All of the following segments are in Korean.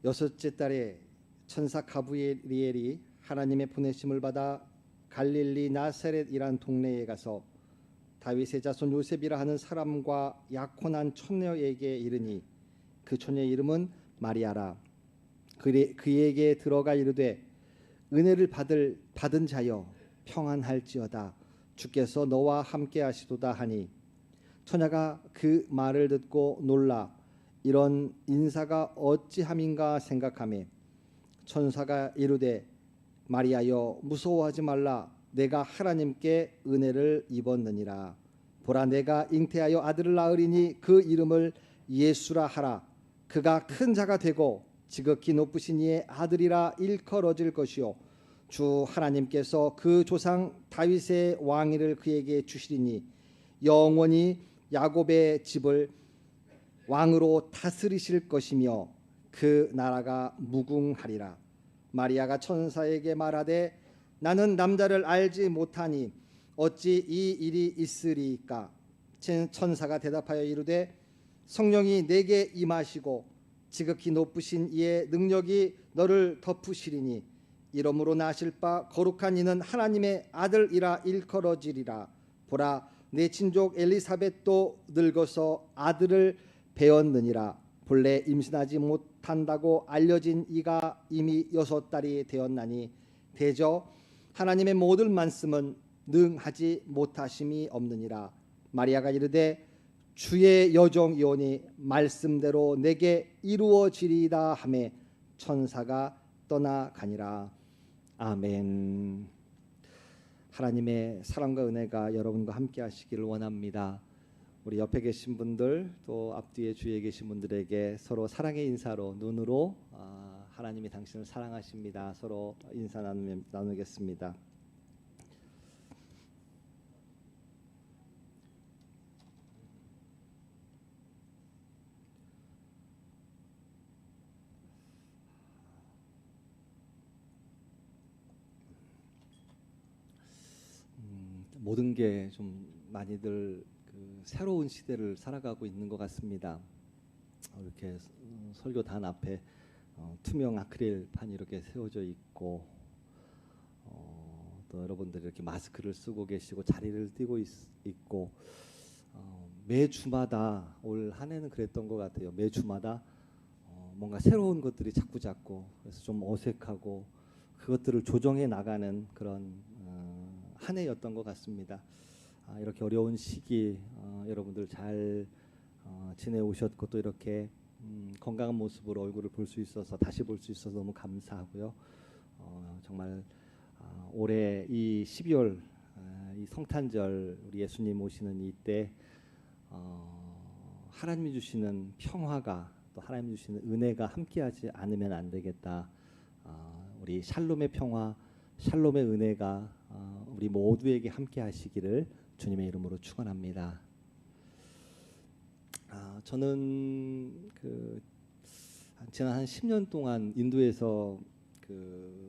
여섯째 달에 천사 가브리엘이 하나님의 보내심을 받아 갈릴리 나사렛이란 동네에 가서 다윗의 자손 요셉이라 하는 사람과 약혼한 처녀에게 이르니 그 처녀의 이름은 마리아라. 그에게 들어가 이르되 은혜를 받은 자여 평안할지어다. 주께서 너와 함께 하시도다 하니 처녀가 그 말을 듣고 놀라 이런 인사가 어찌함인가 생각하매 천사가 이르되 마리아여 무서워하지 말라. 내가 하나님께 은혜를 입었느니라. 보라 내가 잉태하여 아들을 낳으리니 그 이름을 예수라 하라. 그가 큰 자가 되고 지극히 높으신 이의 아들이라 일컬어질 것이요 주 하나님께서 그 조상 다윗의 왕위를 그에게 주시리니 영원히 야곱의 집을 왕으로 다스리실 것이며 그 나라가 무궁하리라. 마리아가 천사에게 말하되 나는 남자를 알지 못하니 어찌 이 일이 있으리까? 천사가 대답하여 이르되 성령이 내게 임하시고 지극히 높으신 이의 능력이 너를 덮으시리니 이러므로 나실 바 거룩한 이는 하나님의 아들이라 일컬어지리라. 보라 내 친족 엘리사벳도 늙어서 아들을 배었느니라. 본래 임신하지 못한다고 알려진 이가 이미 6달이 되었나니 대저 하나님의 모든 말씀은 능하지 못하심이 없느니라. 마리아가 이르되 주의 여종이오니 말씀대로 내게 이루어지리이다 하매 천사가 떠나가니라. 아멘. 하나님의 사랑과 은혜가 여러분과 함께 하시기를 원합니다. 우리 옆에 계신 분들 또 앞뒤에 주위에 계신 분들에게 서로 사랑의 인사로 눈으로 하나님이 당신을 사랑하십니다. 서로 인사 나누겠습니다. 모든 게 좀 많이들 새로운 시대를 살아가고 있는 것 같습니다. 이렇게 설교단 앞에 투명 아크릴판이 이렇게 세워져 있고 또 여러분들이 이렇게 마스크를 쓰고 계시고 자리를 띄고 있고 매 주마다 올 한 해는 그랬던 것 같아요. 매 주마다 뭔가 새로운 것들이 자꾸 그래서 좀 어색하고 그것들을 조정해 나가는 그런 한 해였던 것 같습니다. 이렇게 어려운 시기 여러분들 잘 지내오셨고 또 이렇게 건강한 모습으로 얼굴을 볼 수 있어서 다시 볼 수 있어서 너무 감사하고요. 정말 올해 이 12월 이 성탄절 우리 예수님 오시는 이때 하나님이 주시는 평화가 또 하나님이 주시는 은혜가 함께하지 않으면 안 되겠다. 우리 샬롬의 평화, 샬롬의 은혜가 우리 모두에게 함께하시기를 주님의 이름으로 축원합니다. 저는 지난 한 10년 동안 인도에서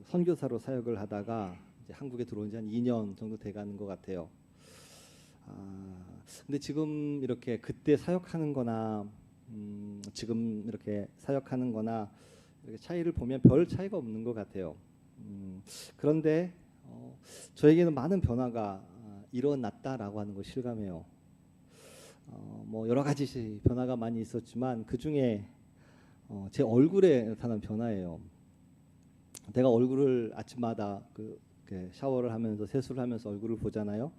선교사로 사역을 하다가 이제 한국에 들어온 지 한 2년 정도 돼가는 것 같아요. 근데 지금 이렇게 그때 사역하는 거나 지금 이렇게 사역하는 거나 이렇게 차이를 보면 별 차이가 없는 것 같아요. 그런데 저에게는 많은 변화가 일어났다라고 하는 걸 실감해요. 뭐 여러 가지 변화가 많이 있었지만 그 중에 제 얼굴에 나타난 변화예요. 내가 얼굴을 아침마다 샤워를 하면서 세수를 하면서 얼굴을 보잖아요.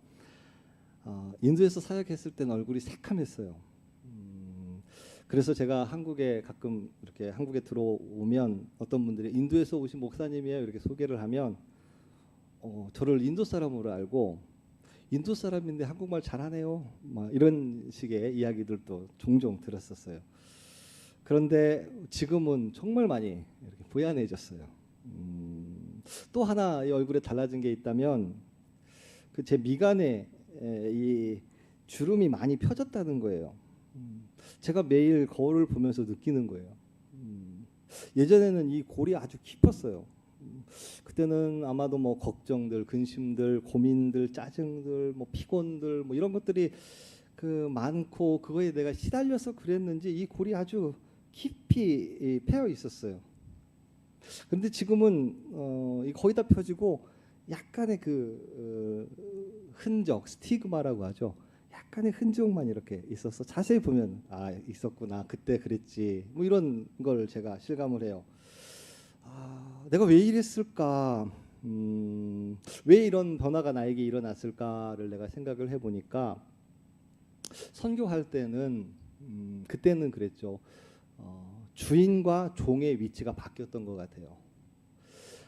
인도에서 사역했을 때는 얼굴이 새카맸어요. 그래서 제가 한국에 가끔 이렇게 한국에 들어오면 어떤 분들이 인도에서 오신 목사님이에요 이렇게 소개를 하면 저를 인도 사람으로 알고 인도 사람인데 한국말 잘하네요 막 이런 식의 이야기들도 종종 들었었어요. 그런데 지금은 정말 많이 이렇게 부연해졌어요. 또 하나 이 얼굴에 달라진 게 있다면 제 미간에 이 주름이 많이 펴졌다는 거예요. 제가 매일 거울을 보면서 느끼는 거예요. 예전에는 이 골이 아주 깊었어요. 그때는 아마도 뭐 걱정들, 근심들, 고민들, 짜증들, 뭐 피곤들, 뭐 이런 것들이 많고 그거에 내가 시달려서 그랬는지 이 골이 아주 깊이 패여 있었어요. 그런데 지금은 거의 다 펴지고 약간의 흔적, 스티그마라고 하죠. 약간의 흔적만 이렇게 있어서 자세히 보면 아 있었구나 그때 그랬지 뭐 이런 걸 제가 실감을 해요. 내가 왜 이랬을까? 왜 이런 변화가 나에게 일어났을까를 내가 생각을 해보니까 선교할 때는 그때는 그랬죠. 주인과 종의 위치가 바뀌었던 것 같아요.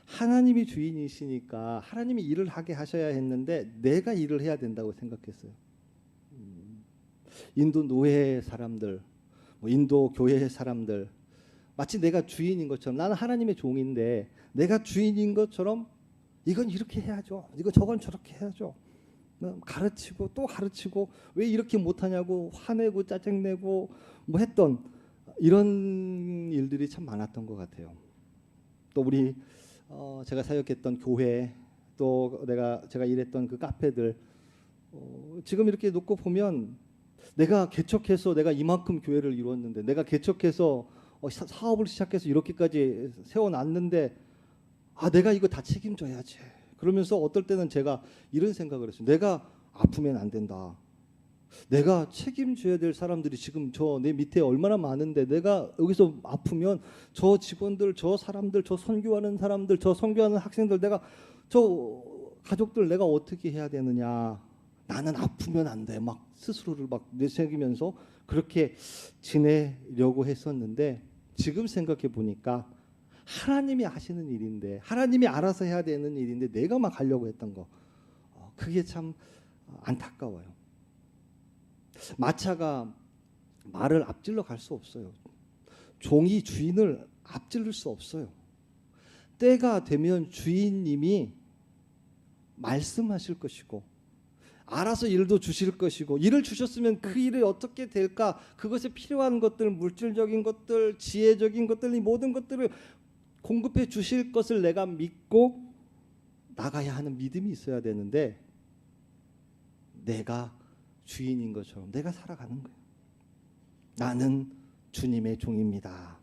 하나님이 주인이시니까 하나님이 일을 하게 하셔야 했는데 내가 일을 해야 된다고 생각했어요. 인도 노예 사람들, 뭐 인도 교회 사람들 마치 내가 주인인 것처럼 나는 하나님의 종인데 내가 주인인 것처럼 이건 이렇게 해야죠. 이거 저건 저렇게 해야죠. 가르치고 또 가르치고 왜 이렇게 못하냐고 화내고 짜증내고 뭐 했던 이런 일들이 참 많았던 것 같아요. 또 우리 제가 사역했던 교회 또 제가 일했던 그 카페들 지금 이렇게 놓고 보면 내가 개척해서 내가 이만큼 교회를 이루었는데 내가 개척해서 사업을 시작해서 이렇게까지 세워놨는데 내가 이거 다 책임져야지. 그러면서 어떨 때는 제가 이런 생각을 했어요. 내가 아프면 안 된다. 내가 책임져야 될 사람들이 지금 저 내 밑에 얼마나 많은데 내가 여기서 아프면 저 직원들, 저 사람들, 저 선교하는 사람들, 저 선교하는 학생들 내가 저 가족들 내가 어떻게 해야 되느냐. 나는 아프면 안 돼. 막 스스로를 막 내새기면서 그렇게 지내려고 했었는데 지금 생각해 보니까 하나님이 하시는 일인데 하나님이 알아서 해야 되는 일인데 내가 막 하려고 했던 거 그게 참 안타까워요. 마차가 말을 앞질러 갈 수 없어요. 종이 주인을 앞질를 수 없어요. 때가 되면 주인님이 말씀하실 것이고 알아서 일도 주실 것이고 일을 주셨으면 그 일이 어떻게 될까 그것에 필요한 것들 물질적인 것들 지혜적인 것들 이 모든 것들을 공급해 주실 것을 내가 믿고 나가야 하는 믿음이 있어야 되는데 내가 주인인 것처럼 내가 살아가는 거예요. 나는 주님의 종입니다.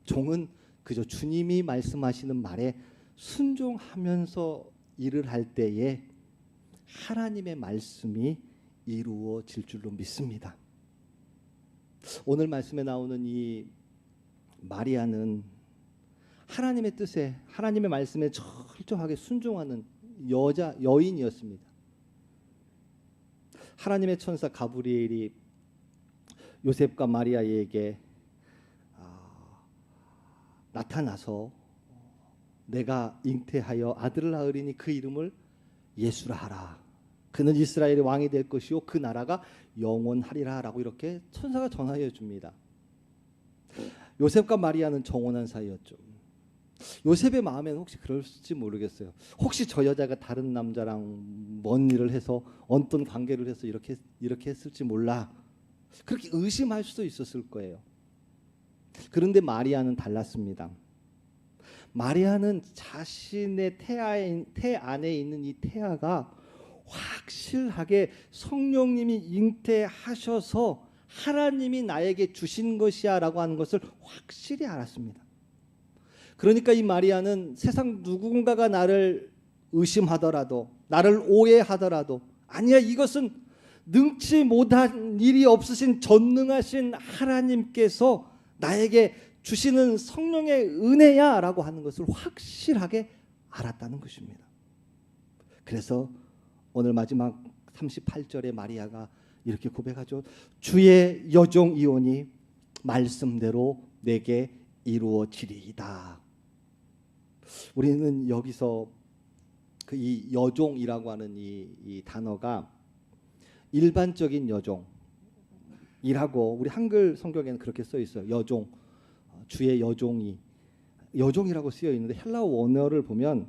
종은 그저 주님이 말씀하시는 말에 순종하면서 일을 할 때에 하나님의 말씀이 이루어질 줄로 믿습니다. 오늘 말씀에 나오는 이 마리아는 하나님의 뜻에 하나님의 말씀에 철저하게 순종하는 여인이었습니다. 하나님의 천사 가브리엘이 요셉과 마리아에게 나타나서 내가 잉태하여 아들을 낳으리니 그 이름을 예수라 하라. 그는 이스라엘의 왕이 될 것이요 그 나라가 영원하리라 라고 이렇게 천사가 전하여 줍니다. 요셉과 마리아는 정혼한 사이였죠. 요셉의 마음에는 혹시 그럴지 모르겠어요. 혹시 저 여자가 다른 남자랑 뭔 일을 해서 어떤 관계를 해서 이렇게 했을지 몰라. 그렇게 의심할 수도 있었을 거예요. 그런데 마리아는 달랐습니다. 마리아는 자신의 태 안에 있는 이 태아가 확실하게 성령님이 잉태하셔서 하나님이 나에게 주신 것이야 라고 하는 것을 확실히 알았습니다. 그러니까 이 마리아는 세상 누군가가 나를 의심하더라도 나를 오해하더라도 아니야 이것은 능치 못한 일이 없으신 전능하신 하나님께서 나에게 주시는 성령의 은혜야 라고 하는 것을 확실하게 알았다는 것입니다. 그래서 오늘 마지막 38절에 마리아가 이렇게 고백하죠. 주의 여종이오니 말씀대로 내게 이루어지리이다. 우리는 여기서 이 여종이라고 하는 이 단어가 일반적인 여종이라고 우리 한글 성경에는 그렇게 써 있어요. 여종, 주의 여종이라고 쓰여 있는데 헬라어 원어를 보면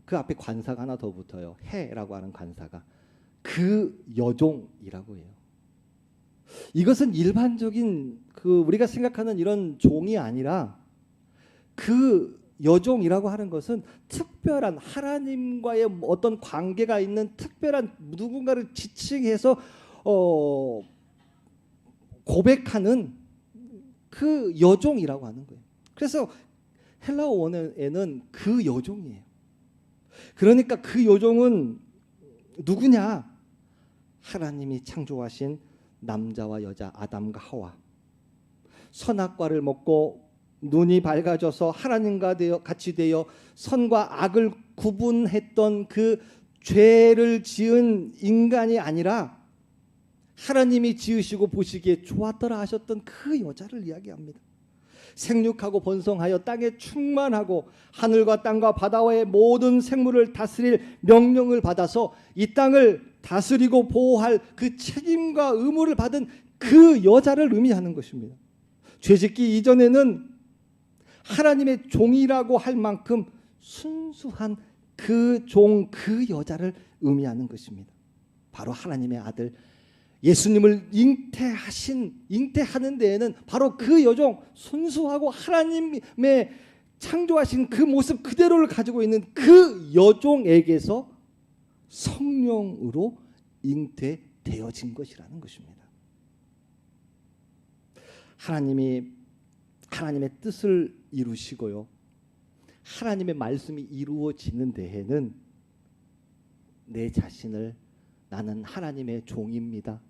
그 앞에 관사가 하나 더 붙어요. 해라고 하는 관사가 그 여종이라고 해요. 이것은 일반적인 우리가 생각하는 이런 종이 아니라 그 여종이라고 하는 것은 특별한 하나님과의 어떤 관계가 있는 특별한 누군가를 지칭해서 고백하는 그 여종이라고 하는 거예요. 그래서 헬라어 원어에는 그 여종이에요. 그러니까 그 여종은 누구냐? 하나님이 창조하신 남자와 여자 아담과 하와. 선악과를 먹고 눈이 밝아져서 하나님과 같이 되어 선과 악을 구분했던 그 죄를 지은 인간이 아니라 하나님이 지으시고 보시기에 좋았더라 하셨던 그 여자를 이야기합니다. 생육하고 번성하여 땅에 충만하고 하늘과 땅과 바다와의 모든 생물을 다스릴 명령을 받아서 이 땅을 다스리고 보호할 그 책임과 의무를 받은 그 여자를 의미하는 것입니다. 죄짓기 이전에는 하나님의 종이라고 할 만큼 순수한 그 종, 그 여자를 의미하는 것입니다. 바로 하나님의 아들 예수님을 잉태하는 데에는 바로 그 여종, 순수하고 하나님의 창조하신 그 모습 그대로를 가지고 있는 그 여종에게서 성령으로 잉태되어진 것이라는 것입니다. 하나님이 하나님의 뜻을 이루시고요, 하나님의 말씀이 이루어지는 데에는 내 자신을 나는 하나님의 종입니다.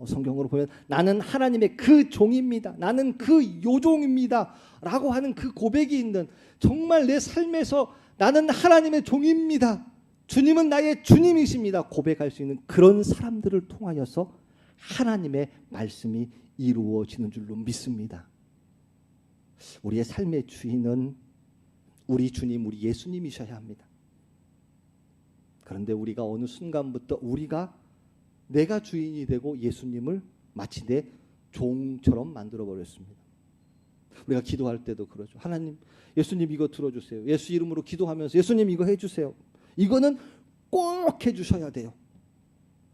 성경으로 보면 나는 하나님의 그 종입니다. 나는 그 요종입니다. 라고 하는 그 고백이 있는, 정말 내 삶에서 나는 하나님의 종입니다. 주님은 나의 주님이십니다. 고백할 수 있는 그런 사람들을 통하여서 하나님의 말씀이 이루어지는 줄로 믿습니다. 우리의 삶의 주인은 우리 주님, 우리 예수님이셔야 합니다. 그런데 우리가 어느 순간부터 내가 주인이 되고 예수님을 마치 내 종처럼 만들어 버렸습니다. 우리가 기도할 때도 그러죠. 하나님, 예수님 이거 들어주세요. 예수 이름으로 기도하면서 예수님 이거 해주세요. 이거는 꼭 해주셔야 돼요.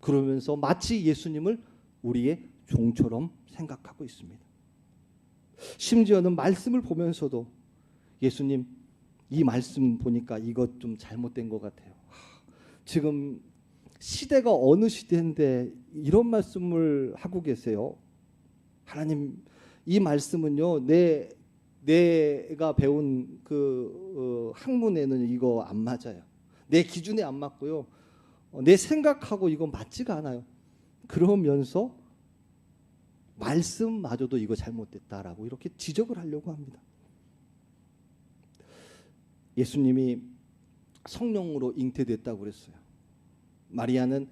그러면서 마치 예수님을 우리의 종처럼 생각하고 있습니다. 심지어는 말씀을 보면서도 예수님, 이 말씀 보니까 이것 좀 잘못된 것 같아요. 지금 시대가 어느 시대인데 이런 말씀을 하고 계세요. 하나님, 이 말씀은요, 내가 배운 그 학문에는 이거 안 맞아요. 내 기준에 안 맞고요. 내 생각하고 이거 맞지가 않아요. 그러면서 말씀마저도 이거 잘못됐다라고 이렇게 지적을 하려고 합니다. 예수님이 성령으로 잉태됐다고 그랬어요. 마리아는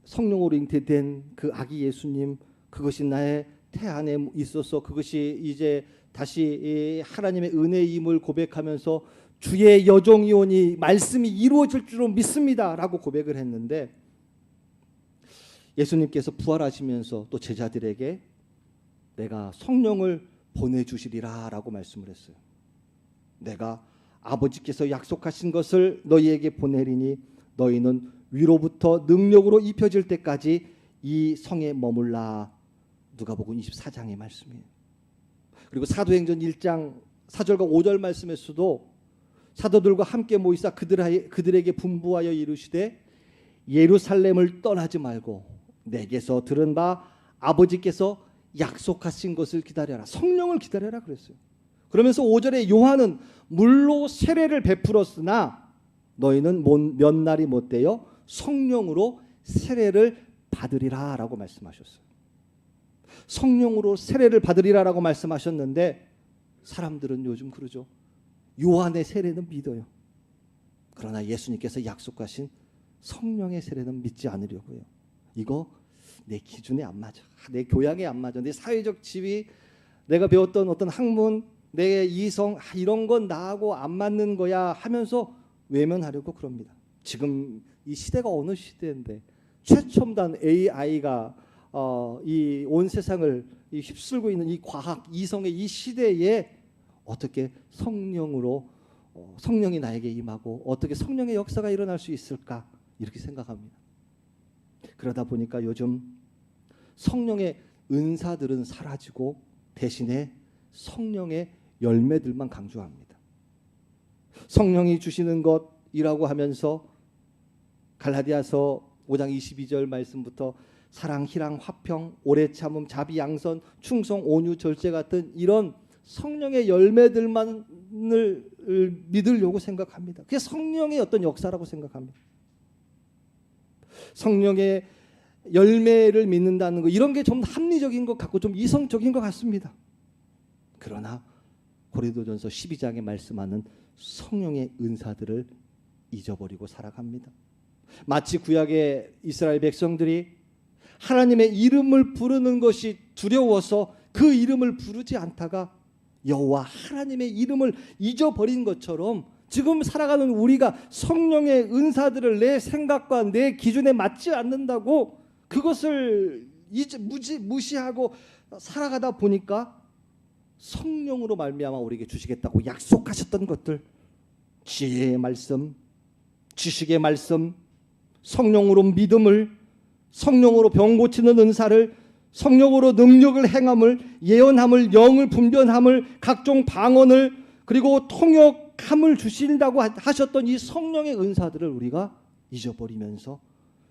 성령으로 잉태된 그 아기 예수님, 그것이 나의 태 안에 있어서 그것이 이제 다시 하나님의 은혜임을 고백하면서 주의 여종이오니 말씀이 이루어질 줄로 믿습니다 라고 고백을 했는데, 예수님께서 부활하시면서 또 제자들에게 내가 성령을 보내주시리라 라고 말씀을 했어요. 내가 아버지께서 약속하신 것을 너희에게 보내리니 너희는 위로부터 능력으로 입혀질 때까지 이 성에 머물라. 누가복음 24장의 말씀이에요. 그리고 사도행전 1장 4절과 5절 말씀에서도 사도들과 함께 모이사 그들에게 분부하여 이르시되 예루살렘을 떠나지 말고 내게서 들은 바 아버지께서 약속하신 것을 기다려라. 성령을 기다려라 그랬어요. 그러면서 5절에 요한은 물로 세례를 베풀었으나 너희는 몇 날이 못되어 성령으로 세례를 받으리라 라고 말씀하셨어요. 성령으로 세례를 받으리라 라고 말씀하셨는데, 사람들은 요즘 그러죠. 요한의 세례는 믿어요. 그러나 예수님께서 약속하신 성령의 세례는 믿지 않으려고요. 이거 내 기준에 안 맞아. 내 교양에 안 맞아. 내 사회적 지위, 내가 배웠던 어떤 학문, 내 이성, 이런 건 나하고 안 맞는 거야 하면서 외면하려고 그럽니다. 지금 이 시대가 어느 시대인데 최첨단 AI가 이 온 세상을 휩쓸고 있는 이 과학 이성의 이 시대에 어떻게 성령이 나에게 임하고 어떻게 성령의 역사가 일어날 수 있을까, 이렇게 생각합니다. 그러다 보니까 요즘 성령의 은사들은 사라지고 대신에 성령의 열매들만 강조합니다. 성령이 주시는 것이라고 하면서 갈라디아서 5장 22절 말씀부터 사랑, 희랑, 화평, 오래 참음, 자비, 양선, 충성, 온유, 절제 같은 이런 성령의 열매들만을 믿으려고 생각합니다. 그게 성령의 어떤 역사라고 생각합니다. 성령의 열매를 믿는다는 거, 이런 게 좀 합리적인 것 같고 좀 이성적인 것 같습니다. 그러나 고린도전서 12장에 말씀하는 성령의 은사들을 잊어버리고 살아갑니다. 마치 구약의 이스라엘 백성들이 하나님의 이름을 부르는 것이 두려워서 그 이름을 부르지 않다가 여호와 하나님의 이름을 잊어버린 것처럼 지금 살아가는 우리가 성령의 은사들을 내 생각과 내 기준에 맞지 않는다고 그것을 무시하고 살아가다 보니까 성령으로 말미암아 우리에게 주시겠다고 약속하셨던 것들, 지혜의 말씀, 지식의 말씀, 성령으로 믿음을, 성령으로 병 고치는 은사를, 성령으로 능력을 행함을, 예언함을, 영을 분별함을, 각종 방언을, 그리고 통역함을 주신다고 하셨던 이 성령의 은사들을 우리가 잊어버리면서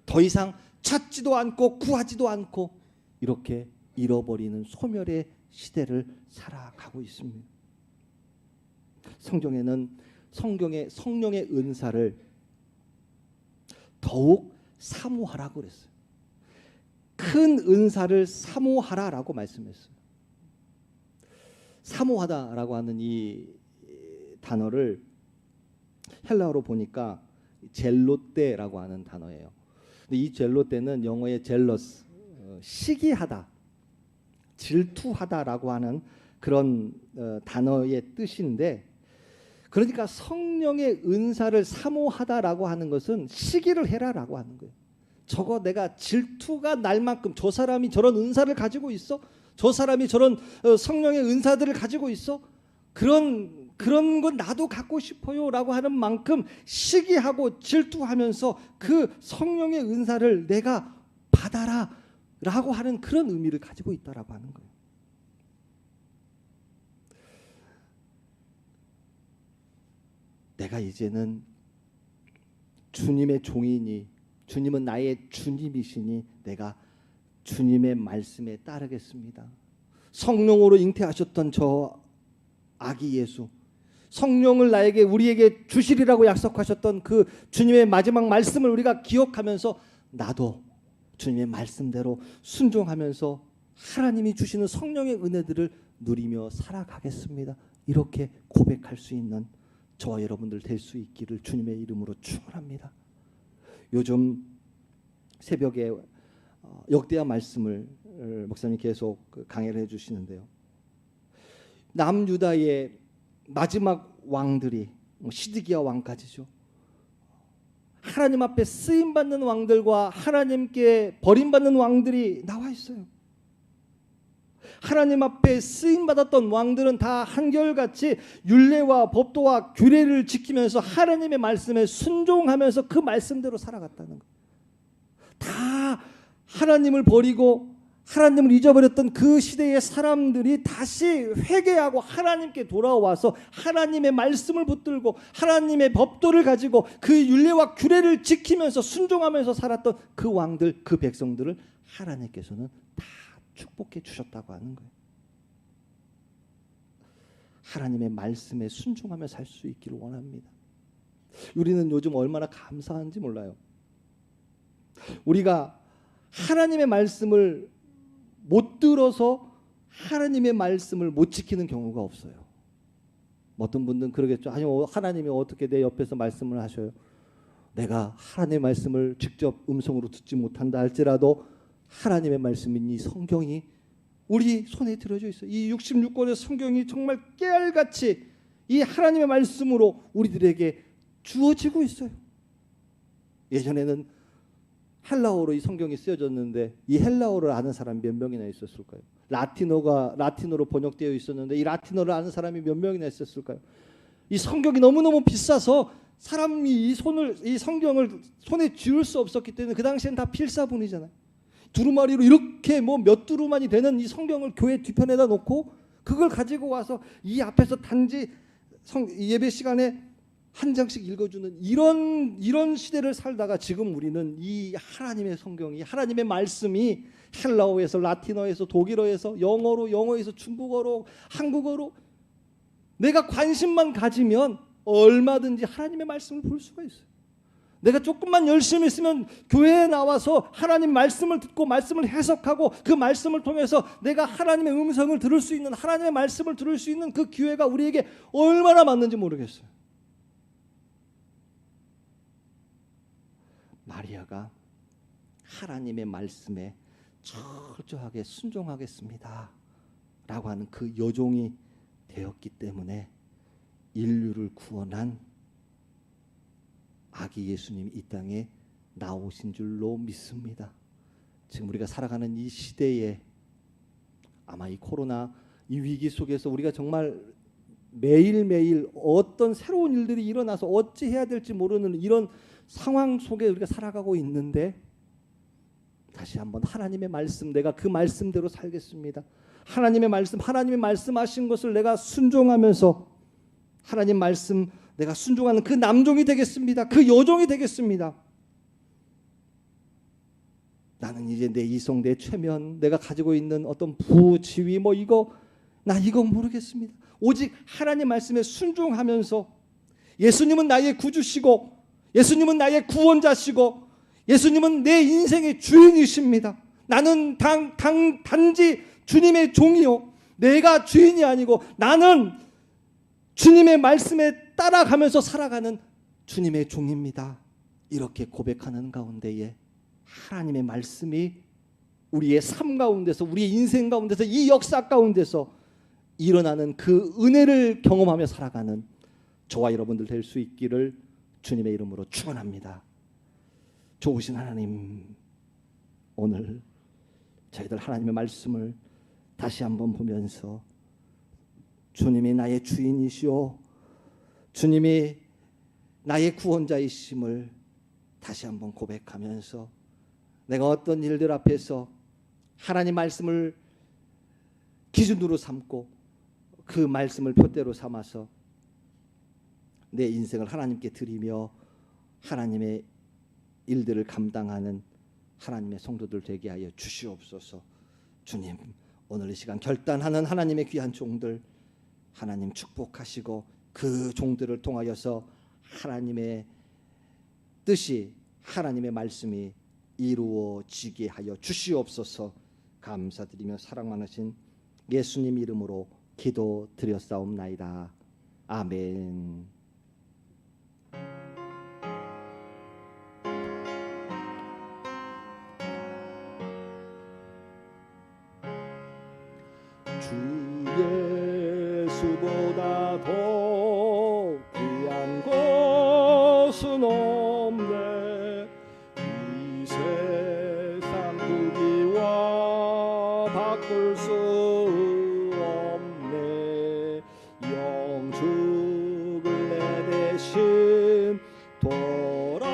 더 이상 찾지도 않고 구하지도 않고 이렇게 잃어버리는 소멸의 시대를 살아가고 있습니다. 성경에는 성령의 은사를 더욱 사모하라고 그랬어요. 큰 은사를 사모하라라고 말씀했어요. 사모하다라고 하는 이 단어를 헬라어로 보니까 젤로떼라고 하는 단어예요. 근데 이 젤로떼는 영어의 젤러스, 시기하다, 질투하다라고 하는 그런 단어의 뜻인데, 그러니까 성령의 은사를 사모하다라고 하는 것은 시기를 해라라고 하는 거예요. 저거 내가 질투가 날 만큼 저 사람이 저런 은사를 가지고 있어? 저 사람이 저런 성령의 은사들을 가지고 있어? 그런 건 나도 갖고 싶어요라고 하는 만큼 시기하고 질투하면서 그 성령의 은사를 내가 받아라라고 하는 그런 의미를 가지고 있다라고 하는 거예요. 내가 이제는 주님의 종이니, 주님은 나의 주님이시니 내가 주님의 말씀에 따르겠습니다. 성령으로 잉태하셨던 저 아기 예수, 성령을 우리에게 주시리라고 약속하셨던 그 주님의 마지막 말씀을 우리가 기억하면서 나도 주님의 말씀대로 순종하면서 하나님이 주시는 성령의 은혜들을 누리며 살아가겠습니다. 이렇게 고백할 수 있는 저와 여러분들 될 수 있기를 주님의 이름으로 축원합니다. 요즘 새벽에 역대하 말씀을 목사님 계속 강해를 해주시는데요. 남유다의 마지막 왕들이 시드기야 왕까지죠. 하나님 앞에 쓰임받는 왕들과 하나님께 버림받는 왕들이 나와 있어요. 하나님 앞에 쓰임받았던 왕들은 다 한결같이 율례와 법도와 규례를 지키면서 하나님의 말씀에 순종하면서 그 말씀대로 살아갔다는 거예요. 다 하나님을 버리고 하나님을 잊어버렸던 그 시대의 사람들이 다시 회개하고 하나님께 돌아와서 하나님의 말씀을 붙들고 하나님의 법도를 가지고 그 율례와 규례를 지키면서 순종하면서 살았던 그 왕들, 그 백성들을 하나님께서는 다 축복해 주셨다고 하는 거예요. 하나님의 말씀에 순종하며 살 수 있기를 원합니다. 우리는 요즘 얼마나 감사한지 몰라요. 우리가 하나님의 말씀을 못 들어서 하나님의 말씀을 못 지키는 경우가 없어요. 어떤 분들은 그러겠죠. 아니, 하나님이 어떻게 내 옆에서 말씀을 하셔요? 내가 하나님의 말씀을 직접 음성으로 듣지 못한다 할지라도 하나님의 말씀인 이 성경이 우리 손에 들어져 있어요. 이 66권의 성경이 정말 깨알같이 이 하나님의 말씀으로 우리들에게 주어지고 있어요. 예전에는 헬라어로 이 성경이 쓰여졌는데 이 헬라어를 아는 사람이 몇 명이나 있었을까요? 라틴어로 번역되어 있었는데 이 라틴어를 아는 사람이 몇 명이나 있었을까요? 이 성경이 너무너무 비싸서 사람이 이 성경을 손에 쥐을 수 없었기 때문에 그 당시엔 다 필사본이잖아요. 두루마리로 이렇게 몇 두루만이 되는 이 성경을 교회 뒤편에다 놓고 그걸 가지고 와서 이 앞에서 단지 예배 시간에 한 장씩 읽어주는 이런 시대를 살다가 지금 우리는 이 하나님의 성경이 하나님의 말씀이 헬라어에서 라틴어에서 독일어에서 영어에서 중국어로 한국어로 내가 관심만 가지면 얼마든지 하나님의 말씀을 볼 수가 있어요. 내가 조금만 열심히 있으면 교회에 나와서 하나님 말씀을 듣고 말씀을 해석하고 그 말씀을 통해서 내가 하나님의 음성을 들을 수 있는, 하나님의 말씀을 들을 수 있는 그 기회가 우리에게 얼마나 많은지 모르겠어요. 마리아가 하나님의 말씀에 철저하게 순종하겠습니다 라고 하는 그 여종이 되었기 때문에 인류를 구원한 아기 예수님이 이 땅에 나오신 줄로 믿습니다. 지금 우리가 살아가는 이 시대에 아마 이 코로나 이 위기 속에서 우리가 정말 매일매일 어떤 새로운 일들이 일어나서 어찌 해야 될지 모르는 이런 상황 속에 우리가 살아가고 있는데, 다시 한번 하나님의 말씀, 내가 그 말씀대로 살겠습니다. 하나님의 말씀, 하나님이 말씀하신 것을 내가 순종하면서 하나님 말씀 내가 순종하는 그 남종이 되겠습니다. 그 여종이 되겠습니다. 나는 이제 내 이성, 내 최면, 내가 가지고 있는 어떤 부지위 나 이거 모르겠습니다. 오직 하나님 말씀에 순종하면서 예수님은 나의 구주시고 예수님은 나의 구원자시고 예수님은 내 인생의 주인이십니다. 나는 단지 주님의 종이요, 내가 주인이 아니고 나는 주님의 말씀에 따라가면서 살아가는 주님의 종입니다. 이렇게 고백하는 가운데에 하나님의 말씀이 우리의 삶 가운데서, 우리의 인생 가운데서, 이 역사 가운데서 일어나는 그 은혜를 경험하며 살아가는 저와 여러분들 될 수 있기를 주님의 이름으로 축원합니다. 좋으신 하나님, 오늘 저희들 하나님의 말씀을 다시 한번 보면서 주님이 나의 주인이시오, 주님이 나의 구원자이심을 다시 한번 고백하면서 내가 어떤 일들 앞에서 하나님 말씀을 기준으로 삼고 그 말씀을 표대로 삼아서 내 인생을 하나님께 드리며 하나님의 일들을 감당하는 하나님의 성도들 되게 하여 주시옵소서. 주님, 오늘 이 시간 결단하는 하나님의 귀한 종들 하나님 축복하시고 그 종들을 통하여서 하나님의 뜻이, 하나님의 말씀이 이루어지게 하여 주시옵소서. 감사드리며 사랑 많으신 예수님 이름으로 기도드렸사옵나이다. 아멘. 주 예수보다 더 귀한 것은 없네. 이 세상 부귀와 바꿀 수 없네. 영축을 내 대신 돌아가신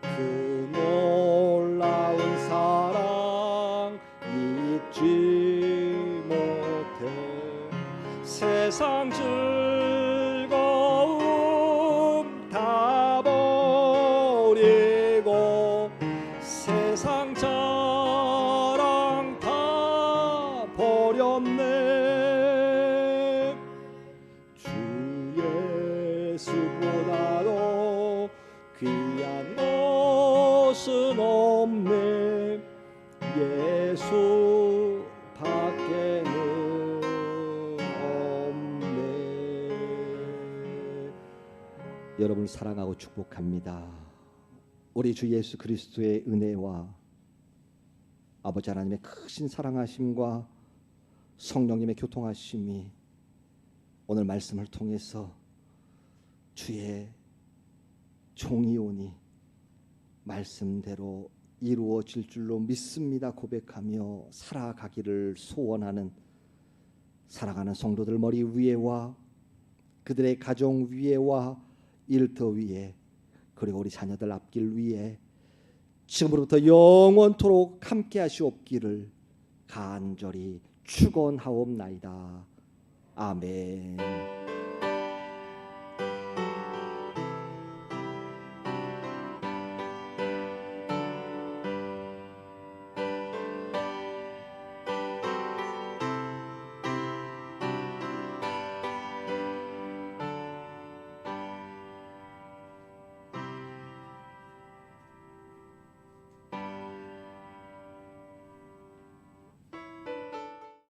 그 놀라운 사랑 잊지 못해. 세상 즐거움 다 버리고 세상 자랑 다 버렸네. 주 예수보다도 귀한 것은 없네. 예수 밖에는 없네. 여러분 사랑하고 축복합니다. 우리 주 예수 그리스도의 은혜와 아버지 하나님의 크신 사랑하심과 성령님의 교통하심이 오늘 말씀을 통해서 주의 종이 오니 말씀대로 이루어질 줄로 믿습니다 고백하며 살아가기를 소원하는 살아가는 성도들 머리 위에와 그들의 가정 위에와 일터 위에 그리고 우리 자녀들 앞길 위에 지금으로부터 영원토록 함께 하시옵기를 간절히 축원하옵나이다. 아멘.